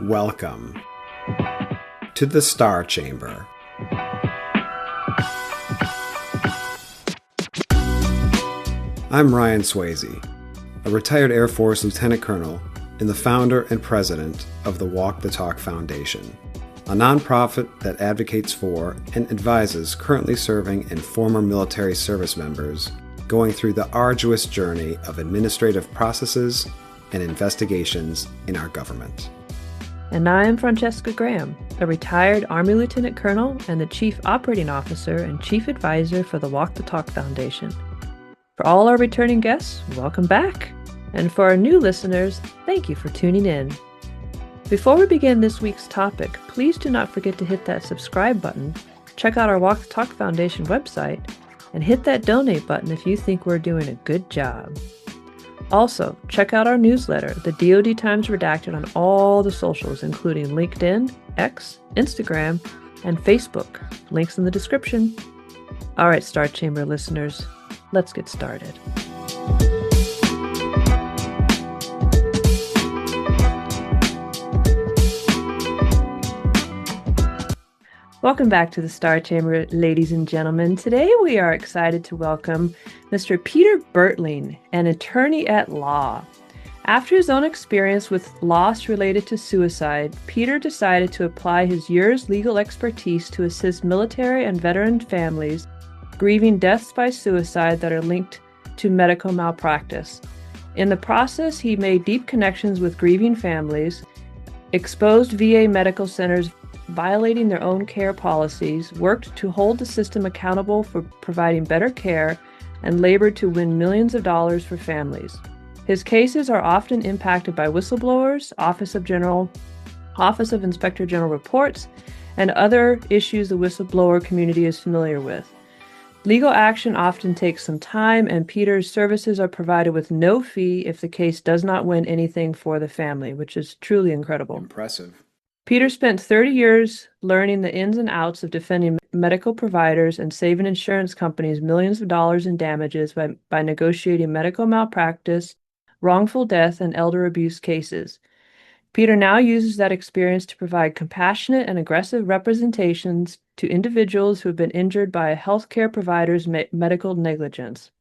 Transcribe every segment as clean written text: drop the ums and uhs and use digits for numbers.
Welcome to the Star Chamber. I'm Ryan Swayze, a retired Air Force Lieutenant Colonel and the founder and president of the Walk the Talk Foundation, a nonprofit that advocates for and advises currently serving and former military service members going through the arduous journey of administrative processes and investigations in our government. And I am Francescagraham, a retired Army Lieutenant Colonel and the Chief Operating Officer and Chief Advisor for the Walk the Talk Foundation. For all our returning guests, welcome back. And for our new listeners, thank you for tuning in. Before we begin this week's topic, please do not forget to hit that subscribe button, check out our Walk the Talk Foundation website, and hit that donate button if you think we're doing a good job. Also, check out our newsletter, the DoD Times Redacted, on all the socials, including LinkedIn, X, Instagram, and Facebook. Links in the description. All right, Star Chamber listeners, let's get started. Welcome back to the Star Chamber, ladies and gentlemen. Today we are excited to welcome Mr. Peter Bertling, an attorney at law. After his own experience with loss related to suicide, Peter decided to apply his years' legal expertise to assist military and veteran families grieving deaths by suicide that are linked to medical malpractice. In the process, he made deep connections with grieving families, exposed VA medical centers violating their own care policies, worked to hold the system accountable for providing better care, and labored to win millions of dollars for families. His cases are often impacted by whistleblowers, Office of Inspector General reports, and other issues the whistleblower community is familiar with. Legal action often takes some time, and Peter's services are provided with no fee if the case does not win anything for the family, which is truly incredible. Impressive. Peter spent 30 years learning the ins and outs of defending medical providers and saving insurance companies millions of dollars in damages by negotiating medical malpractice, wrongful death, and elder abuse cases. Peter now uses that experience to provide compassionate and aggressive representations to individuals who have been injured by a healthcare provider's medical negligence.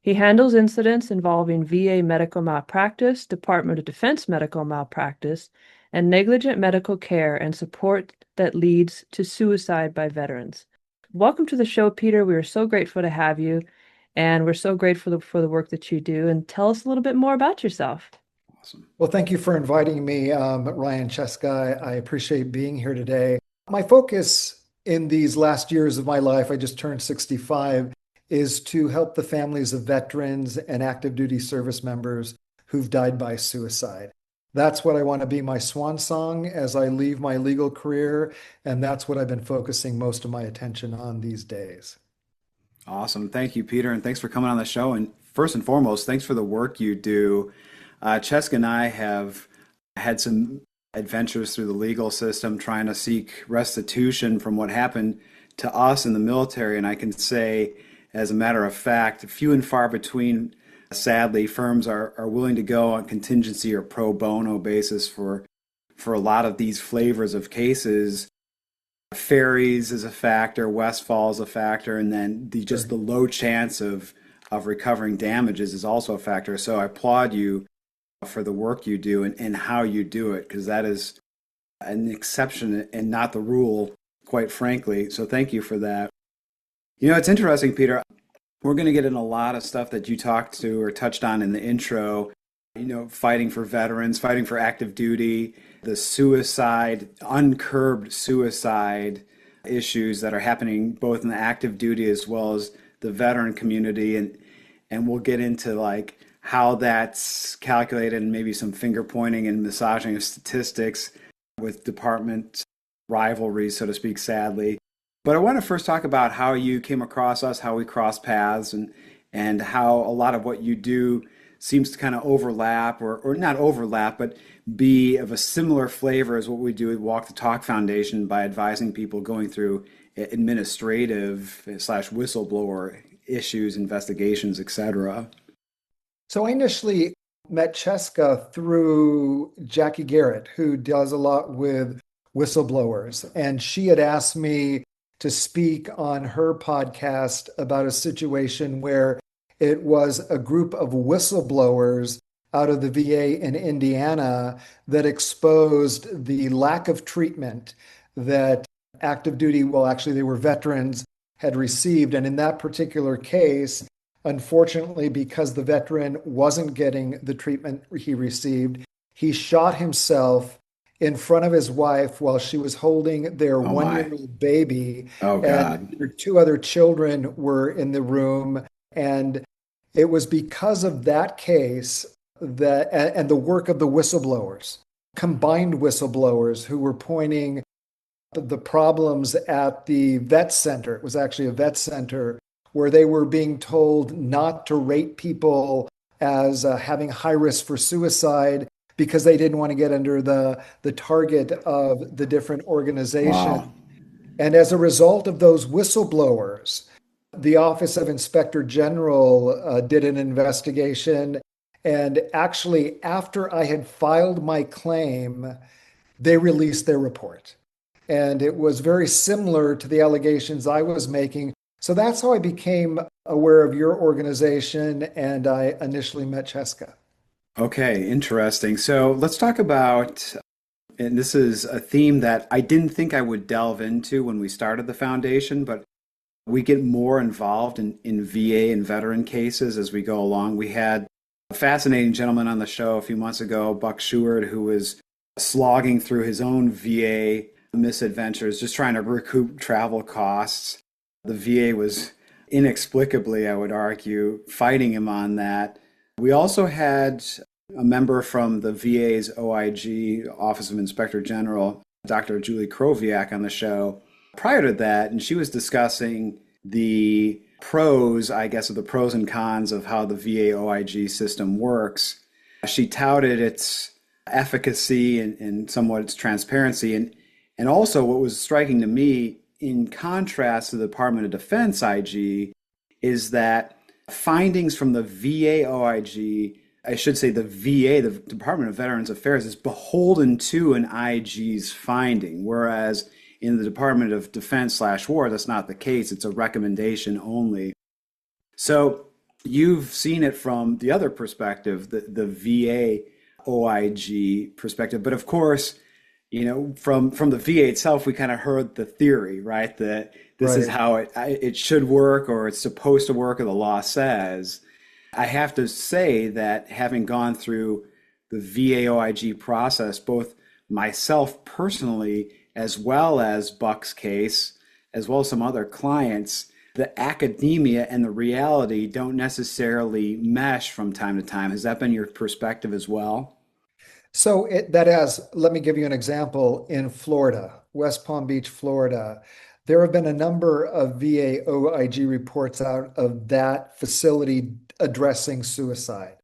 He handles incidents involving VA medical malpractice, Department of Defense medical malpractice, and negligent medical care and support that leads to suicide by veterans. Welcome to the show, Peter. We are so grateful to have you, and we're so grateful for the work that you do. And tell us a little bit more about yourself. Awesome. Well, thank you for inviting me, Ryan Cheska. I appreciate being here today. My focus in these last years of my life, I just turned 65, is to help the families of veterans and active duty service members who've died by suicide. That's what I want to be my swan song as I leave my legal career, and that's what I've been focusing most of my attention on these days. Awesome. Thank you, Peter, and thanks for coming on the show. And first and foremost, thanks for the work you do. Cheska and I have had some adventures through the legal system trying to seek restitution from what happened to us in the military, and I can say, as a matter of fact, few and far between, sadly, firms are willing to go on contingency or pro bono basis for a lot of these flavors of cases. Ferries is a factor, Westfall is a factor, and then the low chance of recovering damages is also a factor. So I applaud you for the work you do and how you do it, because that is an exception and not the rule, quite frankly. So thank you for that. You know, it's interesting, Peter. We're going to get in a lot of stuff that you talked to or touched on in the intro, you know, fighting for veterans, fighting for active duty, the suicide, uncurbed suicide issues that are happening both in the active duty as well as the veteran community. And we'll get into like how that's calculated and maybe some finger pointing and massaging of statistics with department rivalries, so to speak, sadly. But I want to first talk about how you came across us, how we crossed paths, and how a lot of what you do seems to kind of overlap, or not overlap, but be of a similar flavor as what we do at Walk the Talk Foundation by advising people going through administrative / whistleblower issues, investigations, etc. So I initially met Cheska through Jackie Garrett, who does a lot with whistleblowers. And she had asked me to speak on her podcast about a situation where it was a group of whistleblowers out of the VA in Indiana that exposed the lack of treatment that active duty, well, actually, they were veterans, had received. And in that particular case, unfortunately, because the veteran wasn't getting the treatment he received, he shot himself in front of his wife while she was holding their Oh my. one-year-old baby. Oh And God. their two other children were in the room. And it was because of that case that, and the work of the whistleblowers, combined whistleblowers who were pointing the problems at the vet center. It was actually a vet center where they were being told not to rate people as having high risk for suicide because they didn't want to get under the target of the different organizations. Wow. And as a result of those whistleblowers, the Office of Inspector General did an investigation. And actually, after I had filed my claim, they released their report. And it was very similar to the allegations I was making. So that's how I became aware of your organization, and I initially met Cheska. Okay, interesting. So let's talk about, and this is a theme that I didn't think I would delve into when we started the foundation, but we get more involved in VA and veteran cases as we go along. We had a fascinating gentleman on the show a few months ago, Buck Sheward, who was slogging through his own VA misadventures, just trying to recoup travel costs. The VA was inexplicably, I would argue, fighting him on that. We also had a member from the VA's OIG, Office of Inspector General, Dr. Julie Kroviak, on the show prior to that, and she was discussing the pros, I guess, of the pros and cons of how the VA OIG system works. She touted its efficacy and somewhat its transparency. And also what was striking to me, in contrast to the Department of Defense IG, is that findings from the VA OIG, I should say the VA, the Department of Veterans Affairs, is beholden to an IG's finding, whereas in the Department of Defense / War, that's not the case. It's a recommendation only. So you've seen it from the other perspective, the VA OIG perspective. But of course, from the VA itself, we kind of heard the theory, right? That this is Right. how it should work, or it's supposed to work, or the law says. I have to say that having gone through the VA OIG process, both myself personally, as well as Buck's case, as well as some other clients, the academia and the reality don't necessarily mesh from time to time. Has that been your perspective as well? So that has, let me give you an example. In Florida, West Palm Beach, Florida, there have been a number of VA OIG reports out of that facility addressing suicide.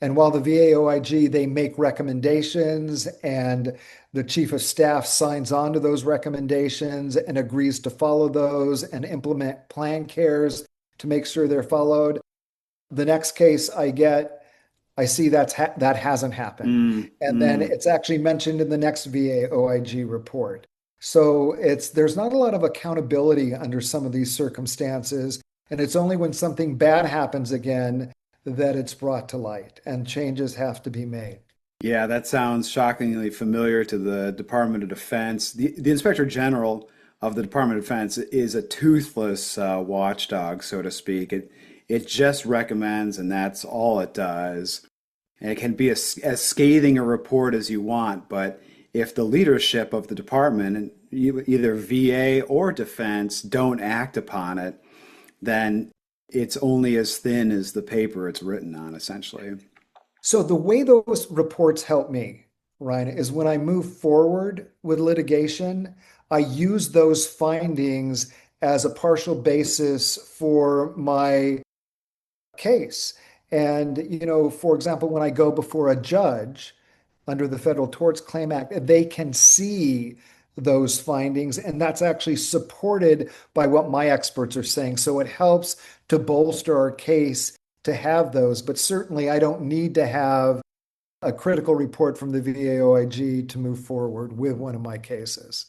And while the VA OIG, they make recommendations and the chief of staff signs on to those recommendations and agrees to follow those and implement plan cares to make sure they're followed. The next case I see that hasn't happened. Mm, And then mm. it's actually mentioned in the next VA OIG report. So there's not a lot of accountability under some of these circumstances. And it's only when something bad happens again that it's brought to light and changes have to be made. Yeah, that sounds shockingly familiar to the Department of Defense. The Inspector General of the Department of Defense is a toothless watchdog, so to speak. It just recommends, and that's all it does. And it can be as scathing a report as you want, but if the leadership of the department, and either VA or defense, don't act upon it, then it's only as thin as the paper it's written on, essentially. So the way those reports help me, Ryan, is when I move forward with litigation, I use those findings as a partial basis for my case. And, for example, when I go before a judge under the Federal Torts Claim Act, they can see those findings, and that's actually supported by what my experts are saying. So it helps to bolster our case to have those. But certainly, I don't need to have a critical report from the VAOIG to move forward with one of my cases.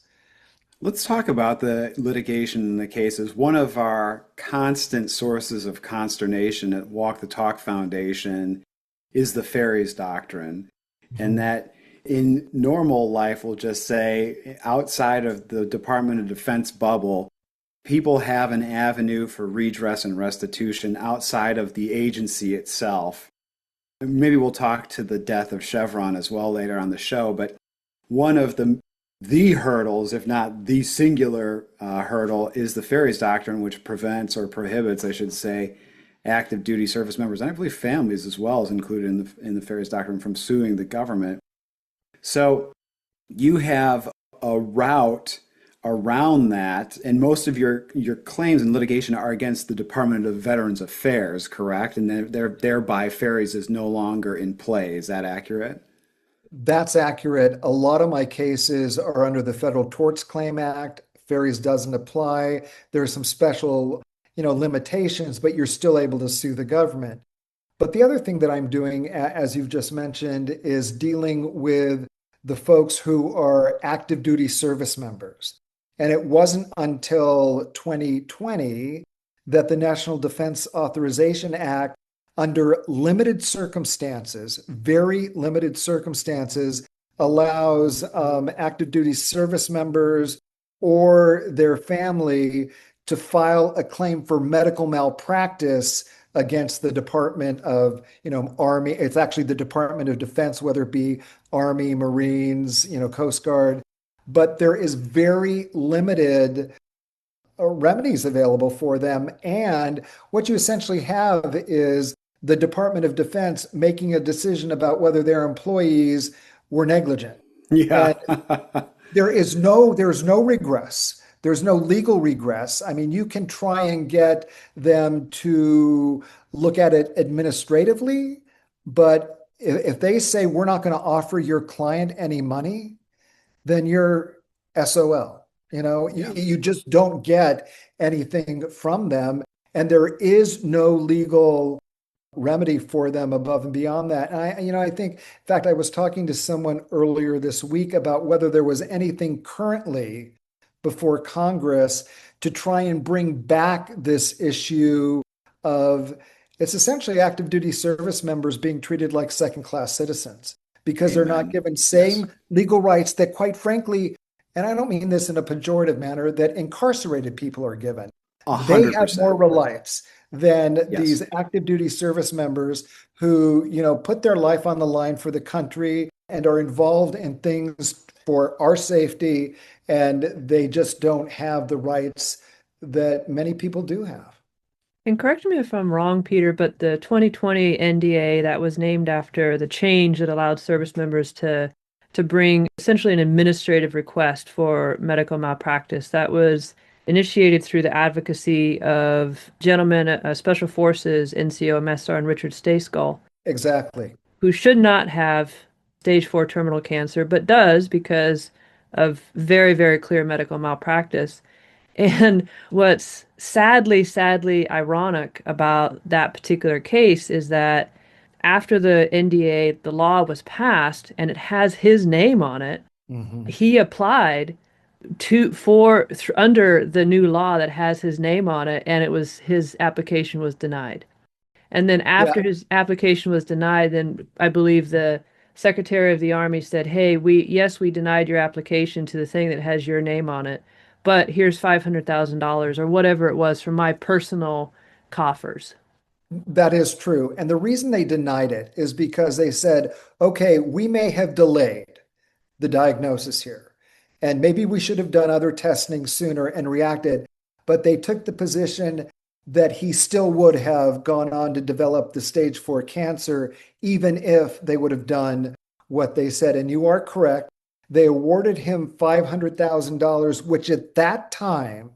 Let's talk about the litigation in the cases. One of our constant sources of consternation at Walk the Talk Foundation is the Ferries Doctrine. And that in normal life, we'll just say, outside of the Department of Defense bubble, people have an avenue for redress and restitution outside of the agency itself. Maybe we'll talk to the death of Chevron as well later on the show, but one of the hurdles, if not the singular hurdle, is the Ferries Doctrine, which prevents or prohibits, I should say, active duty service members, and I believe families as well is included in the Ferries Doctrine, from suing the government. So you have a route around that, and most of your claims in litigation are against the Department of Veterans Affairs, correct? And thereby Ferries is no longer in play. Is that accurate? That's accurate. A lot of my cases are under the Federal Torts Claim Act. Ferries doesn't apply. There are some special, limitations, but you're still able to sue the government. But the other thing that I'm doing, as you've just mentioned, is dealing with the folks who are active duty service members. And it wasn't until 2020 that the National Defense Authorization Act, under limited circumstances, very limited circumstances, allows active duty service members or their family to file a claim for medical malpractice against the Department of, Army. It's actually the Department of Defense, whether it be Army, Marines, Coast Guard. But there is very limited remedies available for them. And what you essentially have is the Department of Defense making a decision about whether their employees were negligent. Yeah. And there's no regress. There's no legal regress. I mean, you can try and get them to look at it administratively, but if they say we're not going to offer your client any money, then you're SOL. You just don't get anything from them, and there is no legal remedy for them above and beyond that. And I think, in fact, I was talking to someone earlier this week about whether there was anything currently before Congress to try and bring back this issue of, it's essentially active duty service members being treated like second-class citizens because they're not given same legal rights that, quite frankly, and I don't mean this in a pejorative manner, that incarcerated people are given. 100%. They have more rights than these active duty service members who, put their life on the line for the country and are involved in things for our safety, and they just don't have the rights that many people do have. And correct me if I'm wrong, Peter, but the 2020 NDA that was named after the change that allowed service members to bring essentially an administrative request for medical malpractice, that was initiated through the advocacy of gentlemen, Special Forces, NCO, MSR, and Richard Stayskull. Exactly. Who should not have stage 4 terminal cancer, but does because of very, very clear medical malpractice. And what's sadly ironic about that particular case is that after the NDA, the law was passed and it has his name on it, he applied under the new law that has his name on it, and his application was denied. And then after his application was denied, then I believe the Secretary of the Army said, hey, we denied your application to the thing that has your name on it, but here's $500,000 or whatever it was from my personal coffers. That is true. And the reason they denied it is because they said, okay, we may have delayed the diagnosis here, and maybe we should have done other testing sooner and reacted. But they took the position that he still would have gone on to develop the stage 4 cancer, even if they would have done what they said. And you are correct. They awarded him $500,000, which at that time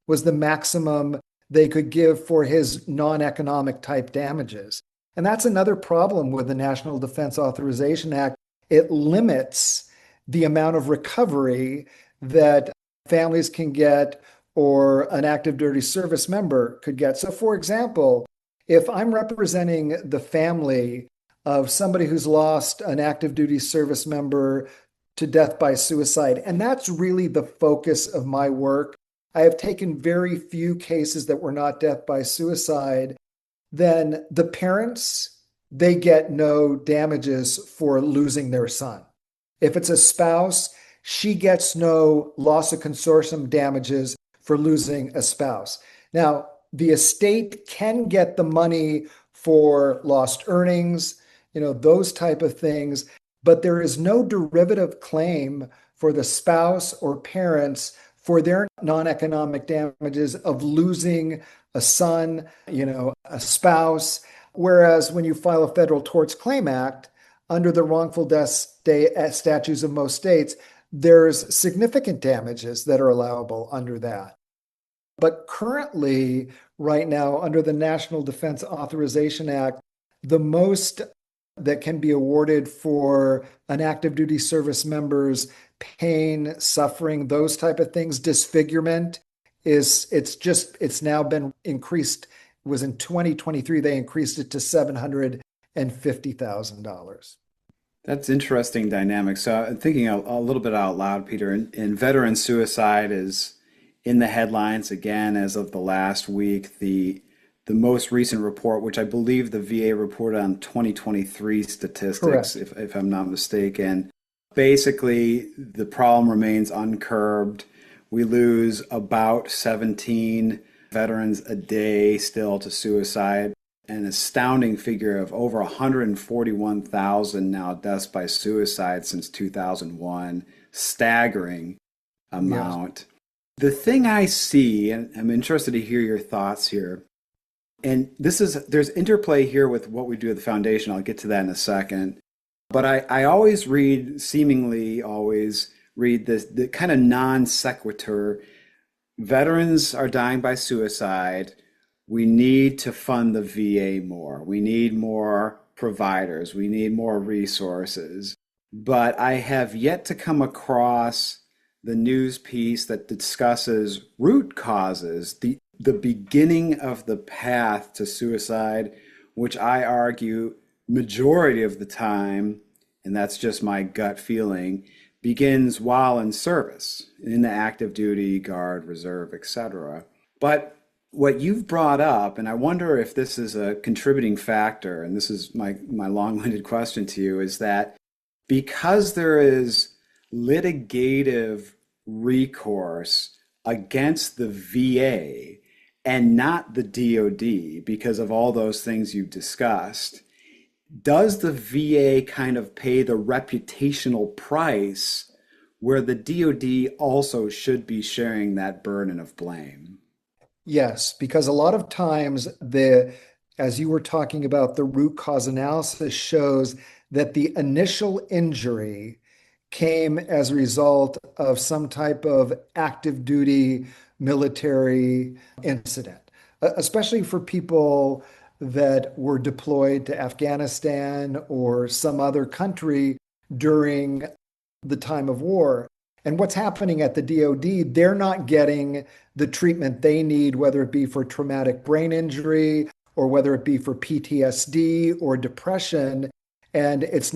was the maximum they could give for his non-economic type damages. And that's another problem with the National Defense Authorization Act. It limits the amount of recovery that families can get or an active duty service member could get. So for example, if I'm representing the family of somebody who's lost an active duty service member to death by suicide. And that's really the focus of my work. I have taken very few cases that were not death by suicide. Then the parents, they get no damages for losing their son. If it's a spouse, she gets no loss of consortium damages for losing a spouse. Now, the estate can get the money for lost earnings, those type of things, but there is no derivative claim for the spouse or parents for their non-economic damages of losing a son, a spouse. Whereas when you file a Federal Torts Claim Act, under the wrongful death statutes of most states, there's significant damages that are allowable under that. But currently, right now, under the National Defense Authorization Act, the most that can be awarded for an active duty service member's pain, suffering, those type of things, disfigurement, it's now been increased. It was in 2023, they increased it to $750,000. That's interesting dynamic. So I'm thinking a little bit out loud, Peter, and veteran suicide is in the headlines again as of the last week. The most recent report, which I believe the VA reported on 2023 statistics, if I'm not mistaken. Basically, the problem remains uncurbed. We lose about 17 veterans a day still to suicide. An astounding figure of over 141,000 now deaths by suicide since 2001. Staggering amount. Yes. The thing I see, and I'm interested to hear your thoughts here, and there's interplay here with what we do at the foundation. I'll get to that in a second. But I seemingly always read the kind of non sequitur. Veterans are dying by suicide. We need to fund the VA more. We need more providers. We need more resources. But I have yet to come across the news piece that discusses root causes, the beginning of the path to suicide, which I argue majority of the time, and that's just my gut feeling, begins while in service, in the active duty, guard, reserve, etc. But what you've brought up, and I wonder if this is a contributing factor, and this is my long-winded question to you, is that because there is litigative recourse against the VA and not the DoD because of all those things you've discussed, does the VA kind of pay the reputational price where the DoD also should be sharing that burden of blame? Yes, because a lot of times as you were talking about, the root cause analysis shows that the initial injury came as a result of some type of active duty military incident, especially for people that were deployed to Afghanistan or some other country during the time of war. And what's happening at the DoD, they're not getting the treatment they need, whether it be for traumatic brain injury or whether it be for PTSD or depression, and it's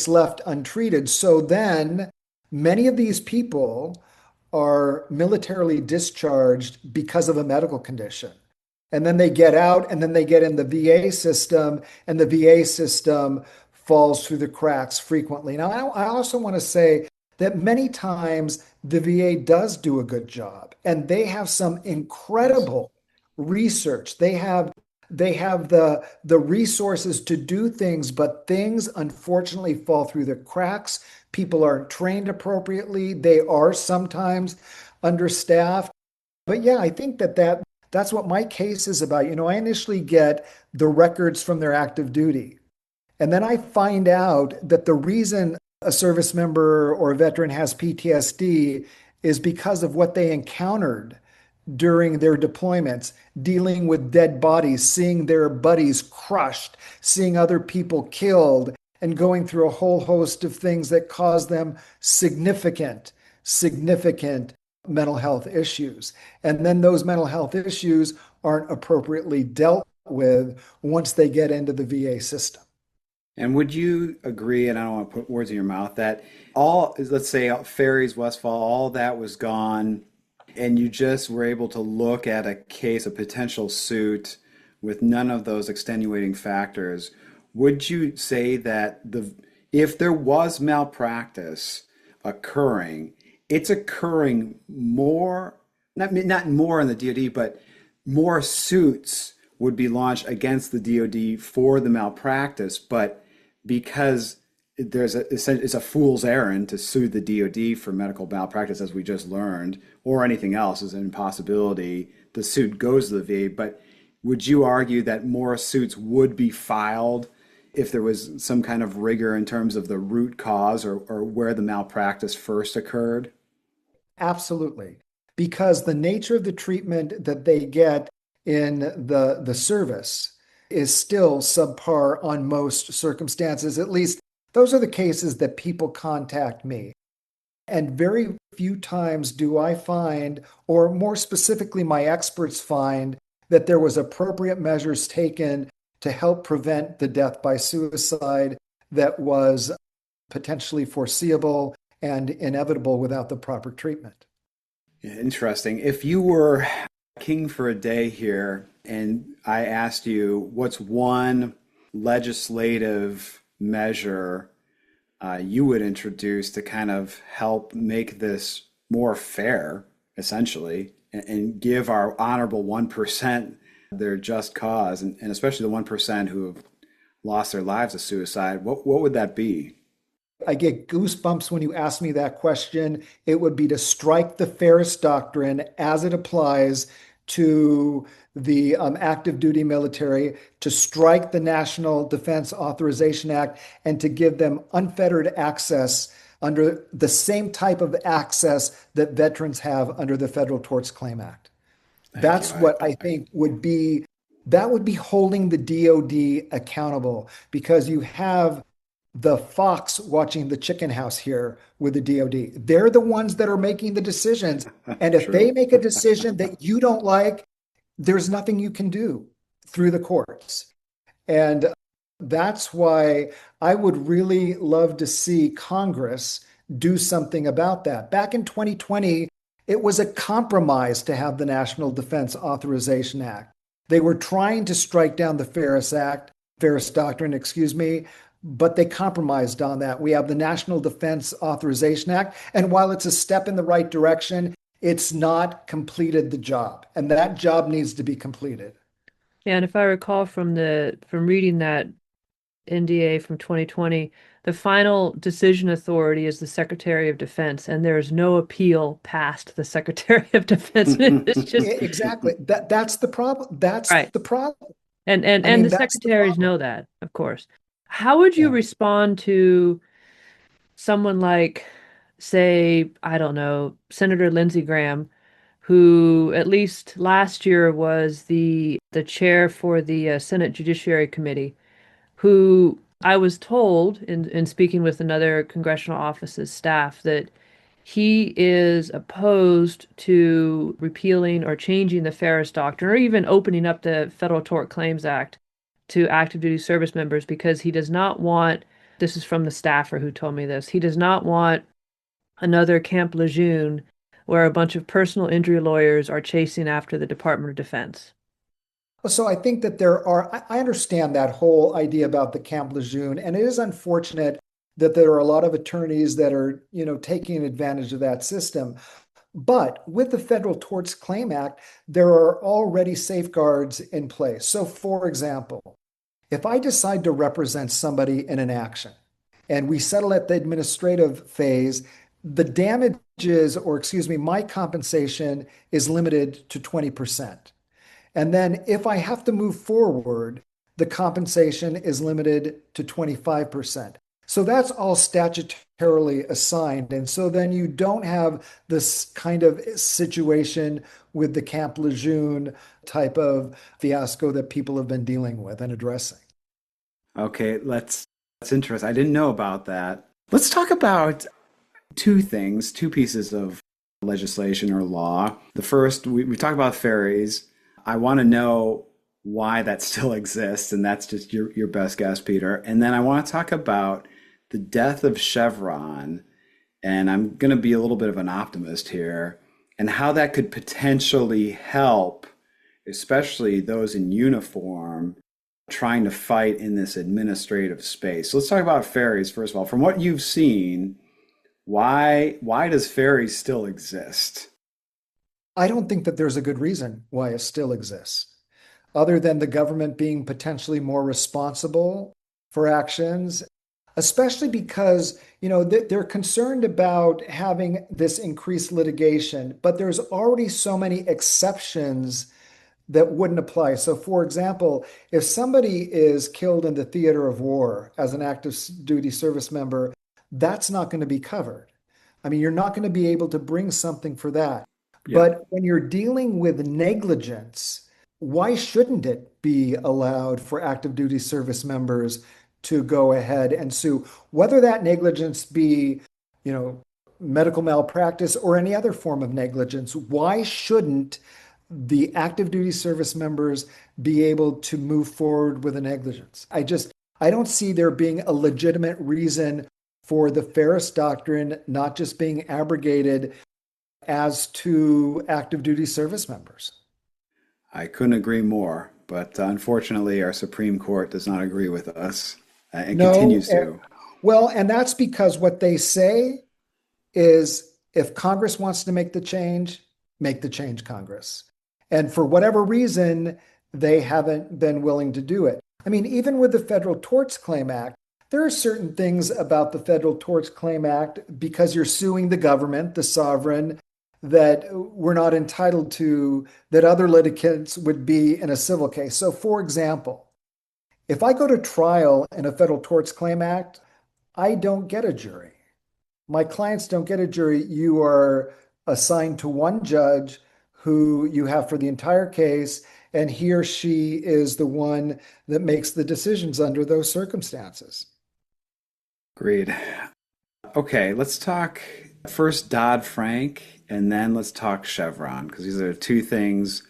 left untreated. So then many of these people are militarily discharged because of a medical condition. And then they get out and then they get in the VA system, and the VA system falls through the cracks frequently. Now, I also want to say that many times the VA does do a good job, and they have some incredible research. They have the resources to do things, but things unfortunately fall through the cracks. People aren't trained appropriately. They are sometimes understaffed. But yeah, I think that's what my case is about. I initially get the records from their active duty, and then I find out that the reason a service member or a veteran has PTSD is because of what they encountered during their deployments, dealing with dead bodies, seeing their buddies crushed, seeing other people killed, and going through a whole host of things that cause them significant mental health issues. And then those mental health issues aren't appropriately dealt with once they get into the VA system. And would you agree, and I don't want to put words in your mouth, that all, let's say, Ferries, Westfall, all that was gone, and you just were able to look at a case, a potential suit with none of those extenuating factors? Would you say that if there was malpractice occurring, it's occurring more, not more in the DoD, but more suits would be launched against the DoD for the malpractice, but because it's a fool's errand to sue the DoD for medical malpractice, as we just learned, or anything else is an impossibility. The suit goes to the VA, but would you argue that more suits would be filed if there was some kind of rigor in terms of the root cause or where the malpractice first occurred? Absolutely. Because the nature of the treatment that they get in the service is still subpar on most circumstances. At least those are the cases that people contact me. And very few times do I find, or more specifically, my experts find, that there was appropriate measures taken to help prevent the death by suicide that was potentially foreseeable and inevitable without the proper treatment. Interesting. If you were king for a day here and I asked you what's one legislative measure you would introduce to kind of help make this more fair, essentially, and give our honorable 1% their just cause, and especially the 1% who have lost their lives to suicide, what would that be? I get goosebumps when you ask me that question. It would be to strike the Ferris Doctrine as it applies to the active duty military, to strike the National Defense Authorization Act, and to give them unfettered access under the same type of access that veterans have under the Federal Torts Claim Act. Thank you. That's what I think that would be holding the DoD accountable, because you have the fox watching the chicken house here with the DoD. They're the ones that are making the decisions. And if they True. make a decision that you don't like, there's nothing you can do through the courts. And that's why I would really love to see Congress do something about that. Back in 2020, it was a compromise to have the National Defense Authorization Act. They were trying to strike down the Ferris Doctrine, excuse me, but they compromised on that. We have the National Defense Authorization Act, and while it's a step in the right direction, it's not completed the job, and that job needs to be completed. Yeah, and if I recall from reading that NDA from 2020, the final decision authority is the Secretary of Defense, and there's no appeal past the Secretary of Defense. It's just Exactly. That's the problem. That's right. the problem. And the That's the secretaries problem. know that, of course. How would you Yeah. respond to someone like, say, I don't know, Senator Lindsey Graham, who at least last year was the chair for the Senate Judiciary Committee, who I was told in speaking with another congressional office's staff that he is opposed to repealing or changing the Ferris Doctrine or even opening up the Federal Tort Claims Act to active duty service members because he does not want, this is from the staffer who told me this, he does not want another Camp Lejeune where a bunch of personal injury lawyers are chasing after the Department of Defense. So I think that I understand that whole idea about the Camp Lejeune, and it is unfortunate that there are a lot of attorneys that are, taking advantage of that system. But with the Federal Torts Claim Act, there are already safeguards in place. So for example, if I decide to represent somebody in an action and we settle at the administrative phase, the damages, or excuse me, my compensation is limited to 20%. And then if I have to move forward, the compensation is limited to 25%. So that's all statutorily assigned. And so then you don't have this kind of situation with the Camp Lejeune type of fiasco that people have been dealing with and addressing. Okay, that's interesting. I didn't know about that. Let's talk about two things, two pieces of legislation or law. The first, we talked about ferries. I want to know why that still exists, and that's just your best guess, Peter. And then I want to talk about the death of Chevron, and I'm going to be a little bit of an optimist here, and how that could potentially help, especially those in uniform, trying to fight in this administrative space. So let's talk about ferries first of all. From what you've seen, why does ferries still exist? I don't think that there's a good reason why it still exists, other than the government being potentially more responsible for actions, especially because, they're concerned about having this increased litigation, but there's already so many exceptions that wouldn't apply. So, for example, if somebody is killed in the theater of war as an active duty service member, that's not going to be covered. I mean, you're not going to be able to bring something for that. Yeah. But when you're dealing with negligence, why shouldn't it be allowed for active duty service members to go ahead and sue? Whether that negligence be, you know, medical malpractice or any other form of negligence, why shouldn't the active duty service members be able to move forward with a negligence? I don't see there being a legitimate reason for the Ferris Doctrine not just being abrogated as to active duty service members. I couldn't agree more, but unfortunately, our Supreme Court does not agree with us and No, continues to. well, and that's because what they say is if Congress wants to make the change, Congress. And for whatever reason, they haven't been willing to do it. I mean, even with the Federal Torts Claim Act, there are certain things about the Federal Torts Claim Act, because you're suing the government, the sovereign, that we're not entitled to, that other litigants would be in a civil case. So, for example, if I go to trial in a Federal Torts Claim Act, I don't get a jury. My clients don't get a jury. You are assigned to one judge who you have for the entire case, and he or she is the one that makes the decisions under those circumstances. Agreed. Okay, let's talk first Dodd-Frank, and then let's talk Chevron, because these are two things.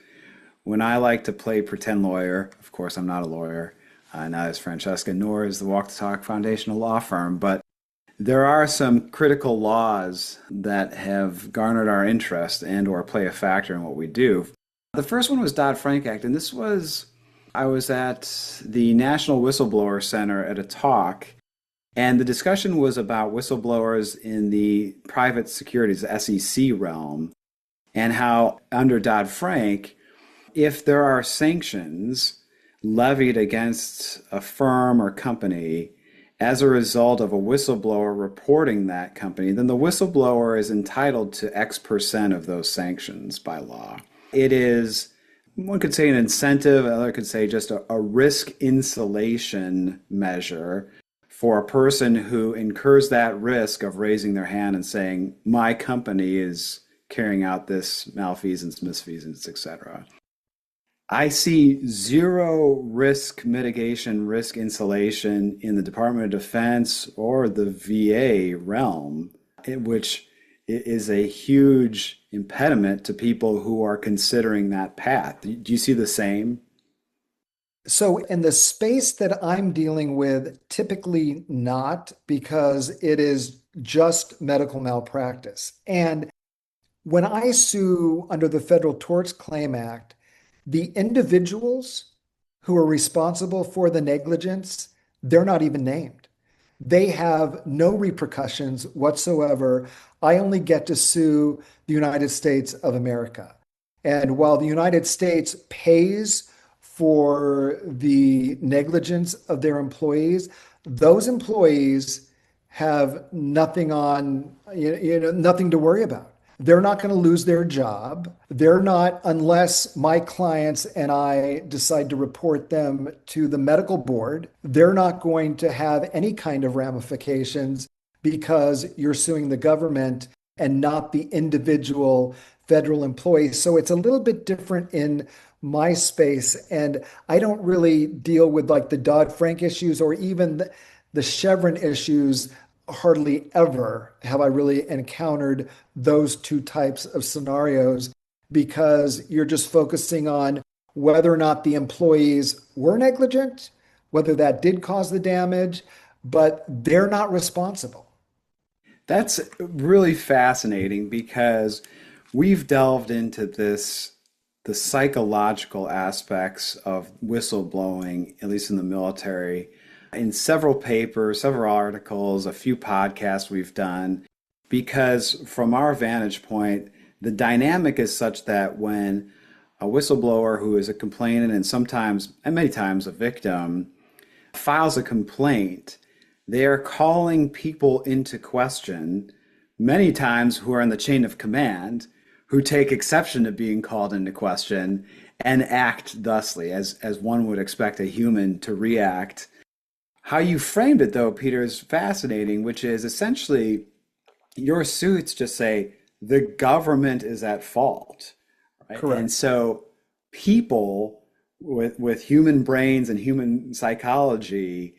When I like to play pretend lawyer, of course, I'm not a lawyer, neither is Francesca, nor is the Walk the Talk Foundation a law firm, but there are some critical laws that have garnered our interest and or play a factor in what we do. The first one was Dodd-Frank Act, and I was at the National Whistleblower Center at a talk, and the discussion was about whistleblowers in the private securities, SEC realm, and how under Dodd-Frank, if there are sanctions levied against a firm or company as a result of a whistleblower reporting that company, then the whistleblower is entitled to X% of those sanctions by law. It is, one could say, an incentive, another could say just a risk insulation measure for a person who incurs that risk of raising their hand and saying, my company is carrying out this malfeasance, misfeasance, etc. I see zero risk mitigation, risk insulation in the Department of Defense or the VA realm, which is a huge impediment to people who are considering that path. Do you see the same? So, in the space that I'm dealing with, typically not, because it is just medical malpractice. And when I sue under the Federal Torts Claim Act, the individuals who are responsible for the negligence, they're not even named. They have no repercussions whatsoever. I only get to sue the United States of America. And while the United States pays for the negligence of their employees, those employees have nothing nothing to worry about. They're not going to lose their job. They're not, unless my clients and I decide to report them to the medical board, they're not going to have any kind of ramifications because you're suing the government and not the individual federal employees. So it's a little bit different in my space. And I don't really deal with like the Dodd-Frank issues or even the Chevron issues. Hardly ever have I really encountered those two types of scenarios, because you're just focusing on whether or not the employees were negligent, whether that did cause the damage, but they're not responsible. That's really fascinating because we've delved into the psychological aspects of whistleblowing, at least in the military, in several papers, several articles, a few podcasts we've done, because from our vantage point, the dynamic is such that when a whistleblower who is a complainant and sometimes, and many times, a victim files a complaint, they are calling people into question, many times who are in the chain of command, who take exception to being called into question and act thusly, as one would expect a human to react. How you framed it, though, Peter, is fascinating, which is essentially your suits just say the government is at fault, right? And Correct. so people with human brains and human psychology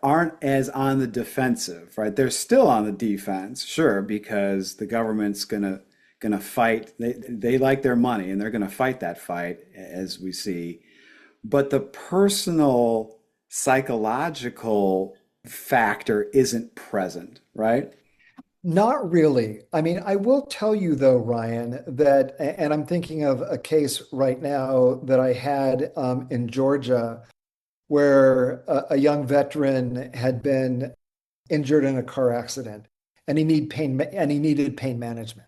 aren't as on the defensive, right? They're still on the defense, sure, because the government's gonna fight. They like their money and they're gonna fight that fight, as we see. But the personal psychological factor isn't present, right? Not really. I mean, I will tell you though, Ryan, that, and I'm thinking of a case right now that I had in Georgia where a young veteran had been injured in a car accident and he needed pain management.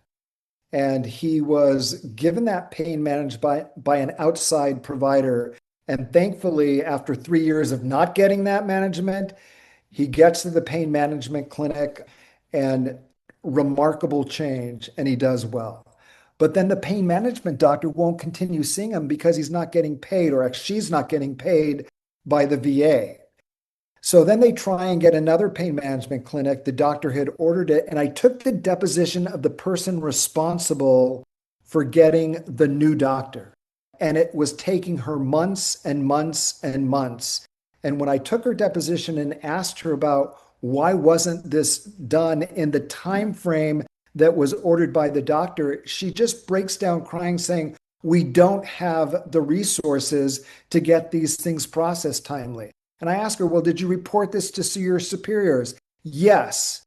And he was given that pain managed by an outside provider. And thankfully, after 3 years of not getting that management, he gets to the pain management clinic and remarkable change, and he does well. But then the pain management doctor won't continue seeing him because he's not getting paid, or she's not getting paid by the VA. So then they try and get another pain management clinic. The doctor had ordered it, and I took the deposition of the person responsible for getting the new doctor. And it was taking her months and months and months. And when I took her deposition and asked her about why wasn't this done in the time frame that was ordered by the doctor, she just breaks down crying, saying, "We don't have the resources to get these things processed timely." And I ask her, "Well, did you report this to your superiors?" "Yes."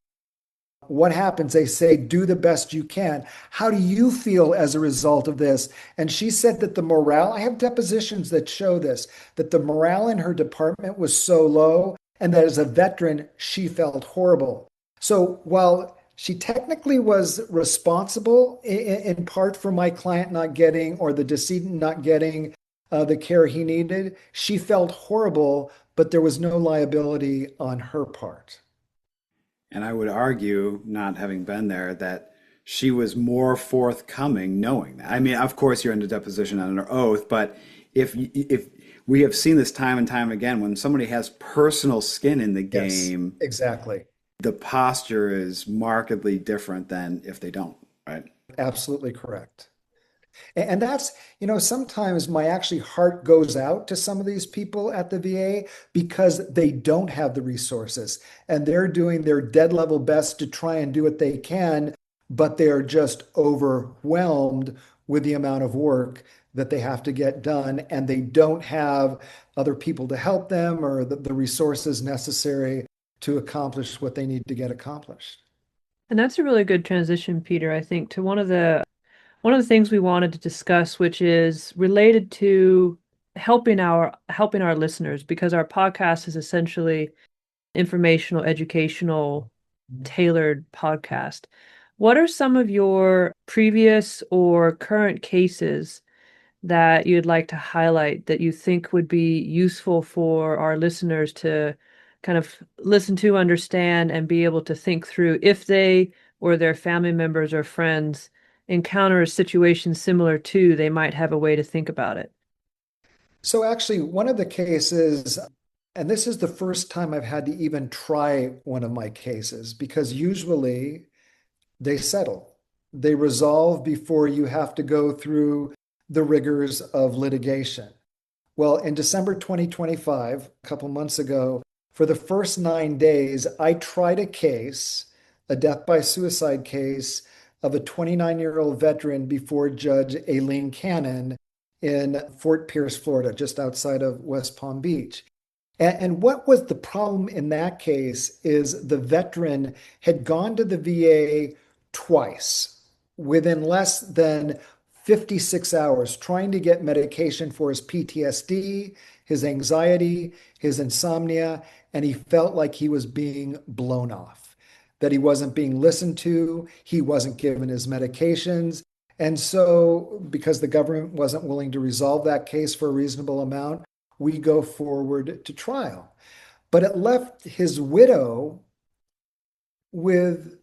What happens? They say, "Do the best you can." "How do you feel as a result of this?" And she said that the morale, I have depositions that show this, that the morale in her department was so low, and that as a veteran, she felt horrible. So while she technically was responsible in part for my client not getting, or the decedent not getting the care he needed, she felt horrible, but there was no liability on her part. And I would argue, not having been there, that she was more forthcoming knowing that. I mean, of course, you're under deposition under oath, but if we have seen this time and time again, when somebody has personal skin in the Yes, game, exactly. the posture is markedly different than if they don't, right? Absolutely correct. And that's, sometimes my actually heart goes out to some of these people at the VA because they don't have the resources and they're doing their dead level best to try and do what they can, but they're just overwhelmed with the amount of work that they have to get done. And they don't have other people to help them or the resources necessary to accomplish what they need to get accomplished. And that's a really good transition, Peter, I think, to one of the things we wanted to discuss, which is related to helping our listeners, because our podcast is essentially informational, educational, tailored podcast. What are some of your previous or current cases that you'd like to highlight that you think would be useful for our listeners to kind of listen to, understand, and be able to think through if they or their family members or friends encounter a situation similar to, they might have a way to think about it? So actually, one of the cases, and this is the first time I've had to even try one of my cases, because usually they settle, they resolve before you have to go through the rigors of litigation. Well, in December 2025, a couple months ago, for the first 9 days, I tried a case, a death by suicide case of a 29-year-old veteran before Judge Aileen Cannon in Fort Pierce, Florida, just outside of West Palm Beach. And what was the problem in that case is the veteran had gone to the VA twice within less than 56 hours trying to get medication for his PTSD, his anxiety, his insomnia, and he felt like he was being blown off, that he wasn't being listened to, he wasn't given his medications. And so, because the government wasn't willing to resolve that case for a reasonable amount, we go forward to trial. But it left his widow with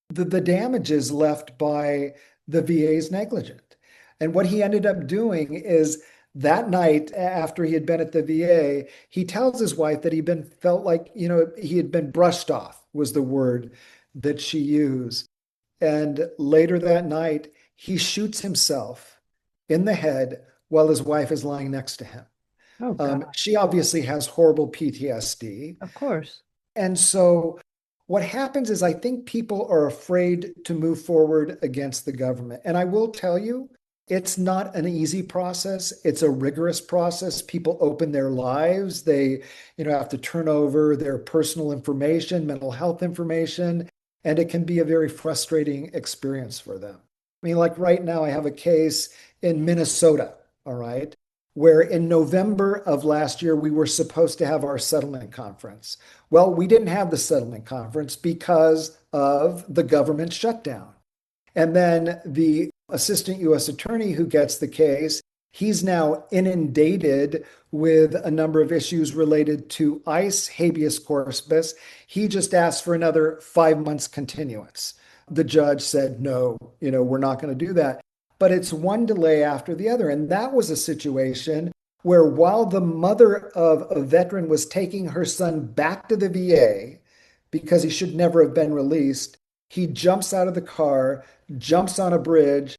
the damages left by the VA's negligence. And what he ended up doing is that night after he had been at the VA, he tells his wife that he'd been felt like, he had been brushed off was the word that she used. And later that night, he shoots himself in the head while his wife is lying next to him. Oh, God. She obviously has horrible PTSD. Of course. And so what happens is I think people are afraid to move forward against the government. And I will tell you, it's not an easy process. It's a rigorous process. People open their lives. They, have to turn over their personal information, mental health information, and it can be a very frustrating experience for them. I mean, like right now, I have a case in Minnesota, all right, where in November of last year, we were supposed to have our settlement conference. Well, we didn't have the settlement conference because of the government shutdown. And then the assistant U.S. attorney who gets the case, he's now inundated with a number of issues related to ICE habeas corpus. He just asked for another 5 months continuance. The judge said, no, we're not going to do that. But it's one delay after the other. And that was a situation where while the mother of a veteran was taking her son back to the VA because he should never have been released, he jumps out of the car, jumps on a bridge,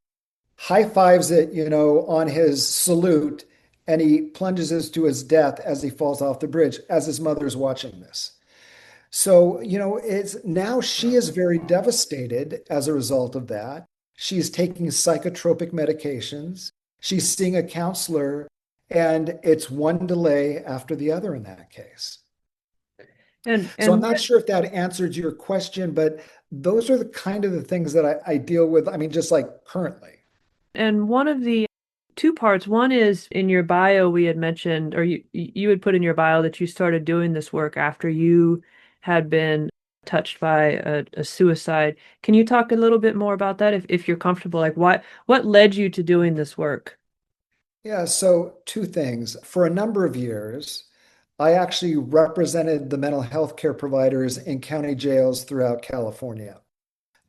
high fives it, on his salute, and he plunges to his death as he falls off the bridge as his mother's watching this. So, it's now she is very devastated as a result of that. She's taking psychotropic medications. She's seeing a counselor, and it's one delay after the other in that case. So I'm not sure if that answered your question, but those are the kind of the things that I deal with. I mean, just like currently. And one of the two parts, one is in your bio, we had mentioned, or you had put in your bio that you started doing this work after you had been touched by a suicide. Can you talk a little bit more about that if you're comfortable? Like what led you to doing this work? Yeah, so two things. For a number of years, I actually represented the mental health care providers in county jails throughout California.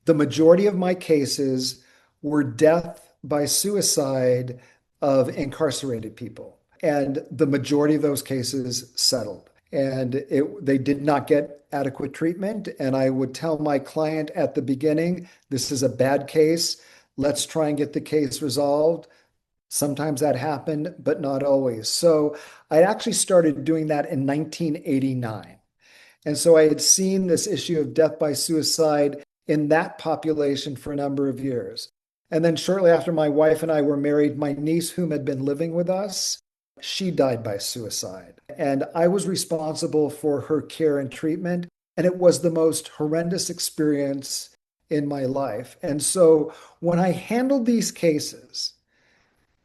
The majority of my cases were death by suicide of incarcerated people. And the majority of those cases settled. And they did not get adequate treatment. And I would tell my client at the beginning, this is a bad case. Let's try and get the case resolved. Sometimes that happened, but not always. So I actually started doing that in 1989. And so I had seen this issue of death by suicide in that population for a number of years. And then shortly after my wife and I were married, my niece, whom had been living with us, she died by suicide. And I was responsible for her care and treatment. And it was the most horrendous experience in my life. And so when I handled these cases,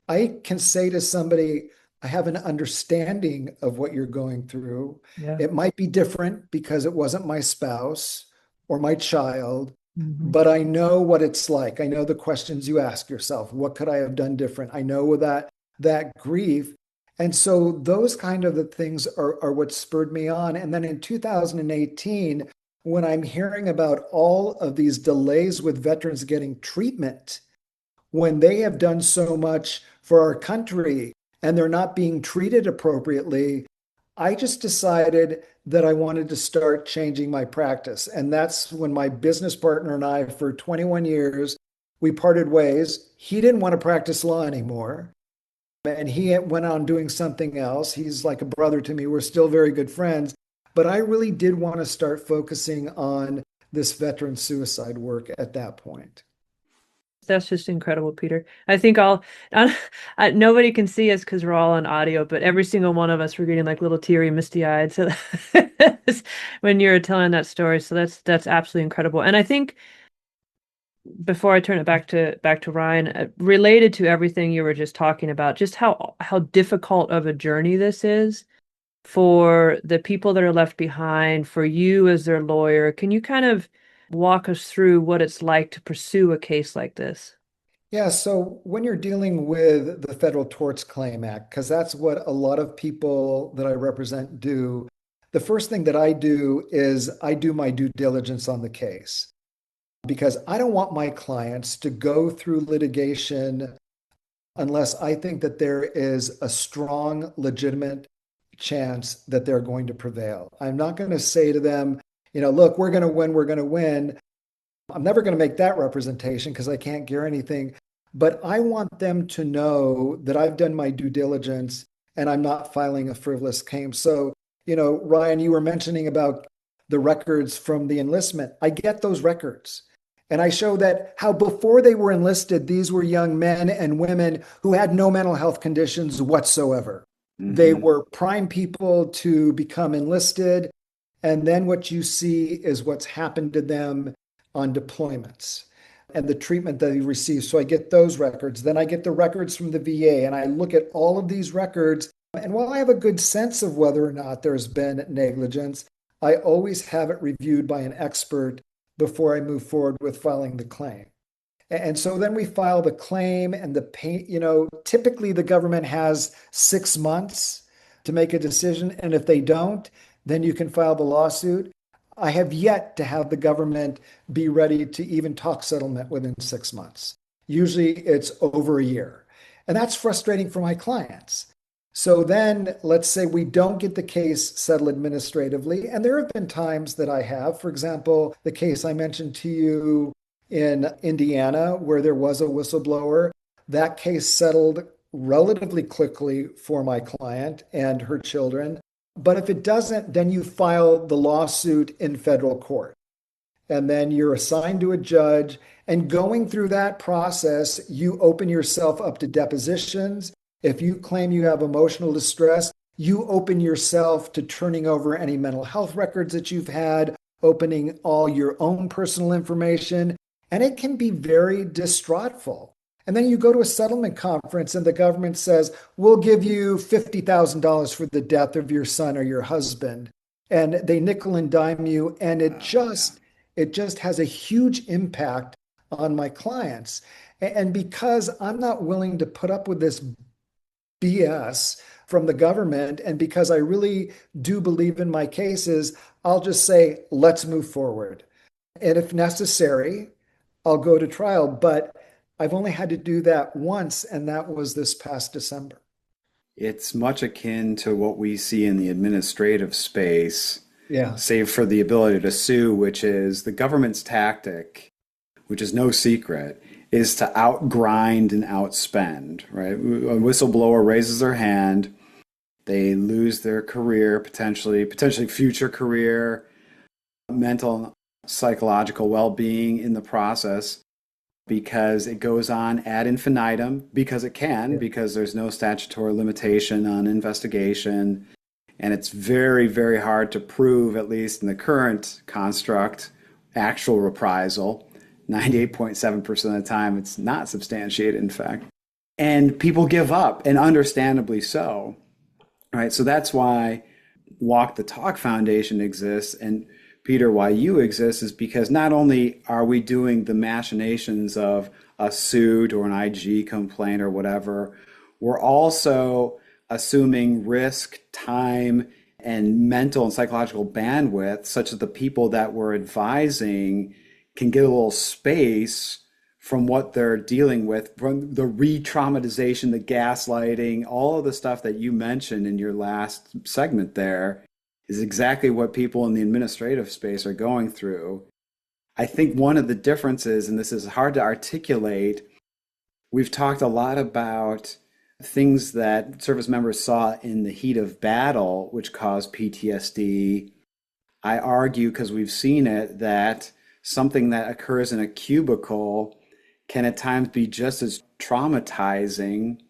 I can say to somebody, I have an understanding of what you're going through. Yeah. It might be different because it wasn't my spouse or my child, Mhm. but I know what it's like. I know the questions you ask yourself. What could I have done different? I know that grief. And so those kind of the things are what spurred me on. And then in 2018, when I'm hearing about all of these delays with veterans getting treatment, when they have done so much for our country and they're not being treated appropriately, I just decided that I wanted to start changing my practice. And that's when my business partner and I, for 21 years, we parted ways. He didn't want to practice law anymore. And he went on doing something else. He's like a brother to me. We're still very good friends. But I really did want to start focusing on this veteran suicide work at that point. That's just incredible, Peter. I think nobody can see us because we're all on audio, but every single one of us were getting like little teary, misty-eyed. So when you're telling that story, so that's absolutely incredible. And I think before I turn it back to Ryan, related to everything you were just talking about, just how difficult of a journey this is for the people that are left behind, for you as their lawyer. Can you kind of walk us through what it's like to pursue a case like this? Yeah, so when you're dealing with the Federal Torts Claim Act, because that's what a lot of people that I represent do, the first thing that I do is I do my due diligence on the case because I don't want my clients to go through litigation unless I think that there is a strong, legitimate chance that they're going to prevail. I'm not going to say to them, look, we're going to win, we're going to win. I'm never going to make that representation because I can't guarantee anything. But I want them to know that I've done my due diligence and I'm not filing a frivolous claim. So, Ryan, you were mentioning about the records from the enlistment. I get those records. And I show that how before they were enlisted, these were young men and women who had no mental health conditions whatsoever. They were prime people to become enlisted. And then what you see is what's happened to them on deployments and the treatment that he received. So I get those records. Then I get the records from the VA and I look at all of these records. And while I have a good sense of whether or not there's been negligence, I always have it reviewed by an expert before I move forward with filing the claim. And so then we file the claim and the pay, typically the government has 6 months to make a decision. And if they don't, then you can file the lawsuit. I have yet to have the government be ready to even talk settlement within 6 months. Usually it's over a year. And that's frustrating for my clients. So then let's say we don't get the case settled administratively. And there have been times that I have, for example, the case I mentioned to you in Indiana, where there was a whistleblower, that case settled relatively quickly for my client and her children. But if it doesn't, then you file the lawsuit in federal court. And then you're assigned to a judge. And going through that process, you open yourself up to depositions. If you claim you have emotional distress, you open yourself to turning over any mental health records that you've had, opening all your own personal information. And it can be very distraughtful. And then you go to a settlement conference and the government says, we'll give you $50,000 for the death of your son or your husband. And they nickel and dime you. And it just has a huge impact on my clients. And because I'm not willing to put up with this BS from the government, and because I really do believe in my cases, I'll just say, let's move forward. And if necessary, I'll go to trial. But I've only had to do that once, and that was this past December. It's much akin to what we see in the administrative space, Yeah. save for the ability to sue, which is the government's tactic, which is no secret, is to outgrind and outspend, right? A whistleblower raises their hand, they lose their career, potentially future career, mental and psychological well-being in the process, because it goes on ad infinitum, because it can, because there's no statutory limitation on investigation. And it's very, very hard to prove, at least in the current construct, actual reprisal. 98.7% of the time, it's not substantiated, in fact. And people give up, and understandably so. Right? So that's why Walk the Talk Foundation exists. And Peter, why you exist is because not only are we doing the machinations of a suit or an IG complaint or whatever, we're also assuming risk, time, and mental and psychological bandwidth such that the people that we're advising can get a little space from what they're dealing with, from the re-traumatization, the gaslighting, all of the stuff that you mentioned in your last segment there is exactly what people in the administrative space are going through. I think one of the differences, and this is hard to articulate, we've talked a lot about things that service members saw in the heat of battle, which caused PTSD. I argue, because we've seen it, that something that occurs in a cubicle can at times be just as traumatizing,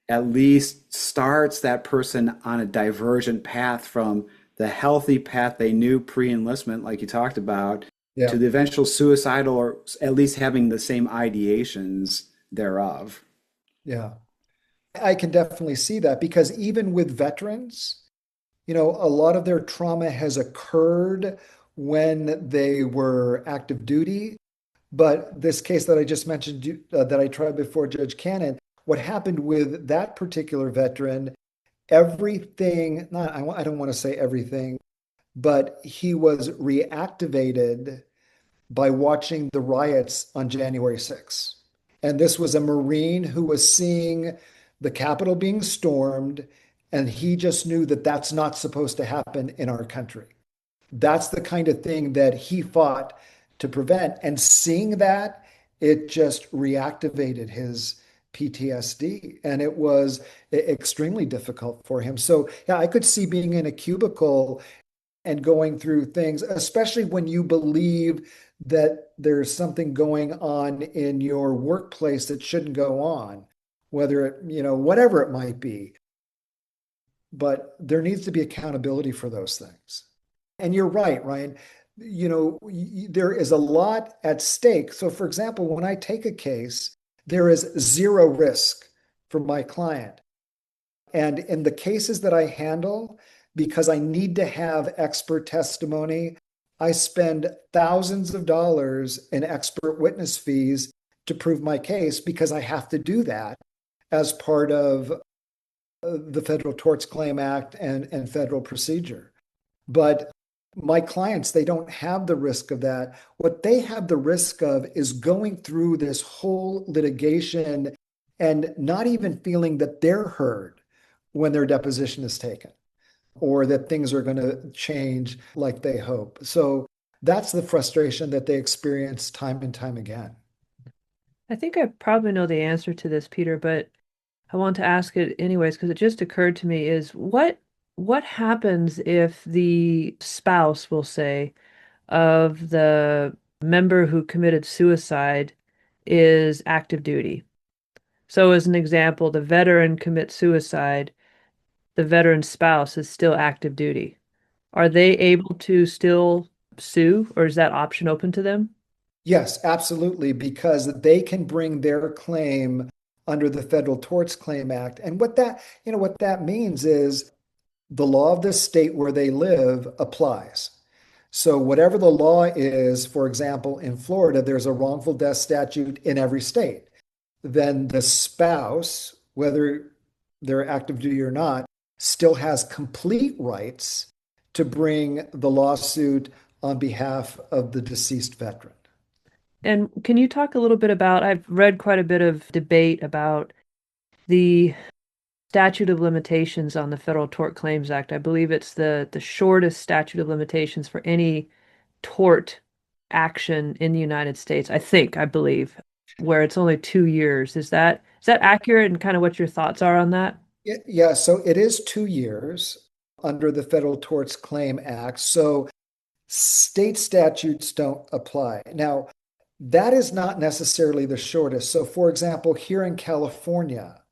at least starts that person on a divergent path from the healthy path they knew pre-enlistment, like you talked about, Yeah. to the eventual suicidal or at least having the same ideations thereof. Yeah. I can definitely see that because even with veterans, a lot of their trauma has occurred when they were active duty. But this case that I just mentioned that I tried before Judge Cannon, what happened with that particular veteran, everything, not, I don't want to say everything, but he was reactivated by watching the riots on January 6th. And this was a Marine who was seeing the Capitol being stormed, and he just knew that that's not supposed to happen in our country. That's the kind of thing that he fought to prevent. And seeing that, it just reactivated his PTSD. And it was extremely difficult for him. So, yeah, I could see being in a cubicle and going through things, especially when you believe that there's something going on in your workplace that shouldn't go on, whether it, whatever it might be. But there needs to be accountability for those things. And you're right, Ryan. There is a lot at stake. So, for example, when I take a case, there is zero risk for my client. And in the cases that I handle, because I need to have expert testimony, I spend thousands of dollars in expert witness fees to prove my case because I have to do that as part of the Federal Torts Claim Act and federal procedure. But my clients, they don't have the risk of that. What they have the risk of is going through this whole litigation and not even feeling that they're heard when their deposition is taken or that things are going to change like they hope. So that's the frustration that they experience time and time again. I think I probably know the answer to this, Peter, but I want to ask it anyways because it just occurred to me is what happens if the spouse, will say, of the member who committed suicide is active duty? So as an example, the veteran commits suicide, the veteran's spouse is still active duty. Are they able to still sue, or is that option open to them? Yes, absolutely, because they can bring their claim under the Federal Torts Claim Act. And what that means is the law of the state where they live applies. So whatever the law is, for example, in Florida, there's a wrongful death statute in every state. Then the spouse, whether they're active duty or not, still has complete rights to bring the lawsuit on behalf of the deceased veteran. And can you talk a little bit about, I've read quite a bit of debate about the statute of limitations on the Federal Tort Claims Act. I believe it's the shortest statute of limitations for any tort action in the United States. I believe, where it's only 2 years. Is that accurate and kind of what your thoughts are on that? Yeah, so it is 2 years under the Federal Torts Claim Act. So state statutes don't apply. Now, that is not necessarily the shortest. So, for example, here in California,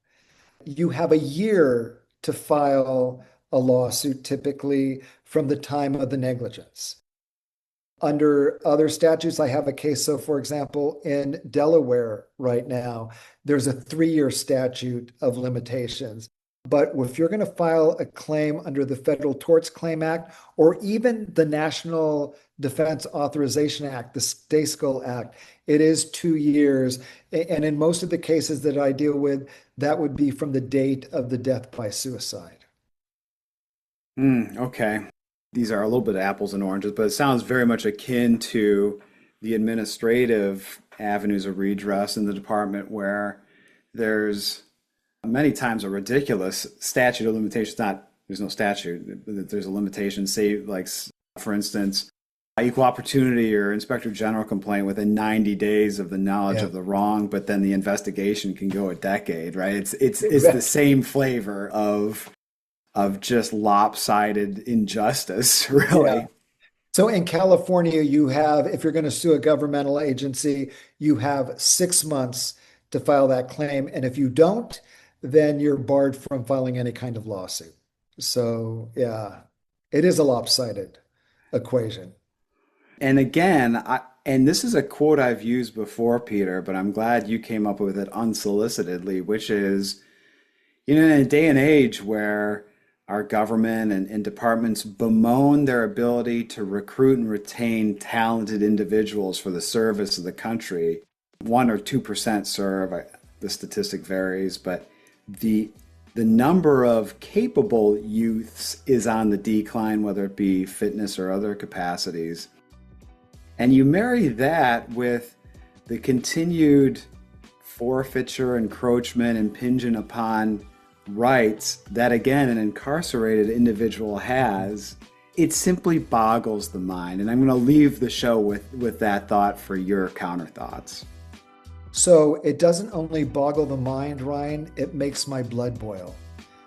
you have a year to file a lawsuit typically from the time of the negligence. Under other statutes, I have a case. So, for example, in Delaware right now, there's a 3-year statute of limitations. But if you're going to file a claim under the Federal Torts Claim Act or even the National Defense Authorization Act, the STASCL Act, it is 2 years. And in most of the cases that I deal with, that would be from the date of the death by suicide. Okay. These are a little bit of apples and oranges, but it sounds very much akin to the administrative avenues of redress in the department where there's many times a ridiculous statute of limitations. Not there's no statute, there's a limitation. Say, like for instance, equal opportunity or inspector general complaint within 90 days of the knowledge Yeah, of the wrong, but then the investigation can go a decade, right? It's the exactly. same flavor of just lopsided injustice, Yeah. really. So in California, you have, if you're going to sue a governmental agency, you have 6 months to file that claim. And if you don't, then you're barred from filing any kind of lawsuit. So yeah, it is a lopsided equation. And again, and this is a quote I've used before, Peter, but I'm glad you came up with it unsolicitedly, which is, in a day and age where our government and departments bemoan their ability to recruit and retain talented individuals for the service of the country, 1 or 2% serve, the statistic varies, but the number of capable youths is on the decline, whether it be fitness or other capacities. And you marry that with the continued forfeiture, encroachment, impingement upon rights that, again, an incarcerated individual has. It simply boggles the mind. And I'm going to leave the show with that thought for your counter thoughts. So it doesn't only boggle the mind, Ryan, it makes my blood boil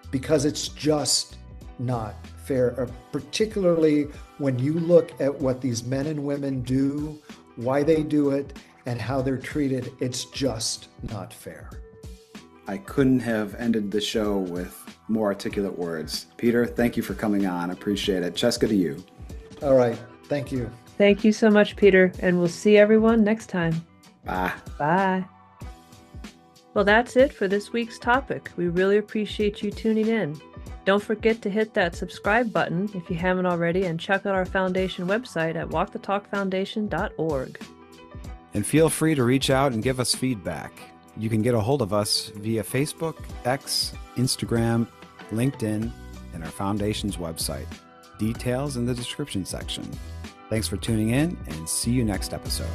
because it's just not fair, particularly when you look at what these men and women do, why they do it, and how they're treated. It's just not fair. I couldn't have ended the show with more articulate words. Peter, thank you for coming on. I appreciate it. Cheska, to you. All right. Thank you. Thank you so much, Peter, and we'll see everyone next time. Bye. Bye. Well, that's it for this week's topic. We really appreciate you tuning in. Don't forget to hit that subscribe button if you haven't already, and check out our foundation website at walkthetalkfoundation.org. And feel free to reach out and give us feedback. You can get a hold of us via Facebook, X, Instagram, LinkedIn, and our foundation's website. Details in the description section. Thanks for tuning in, and see you next episode.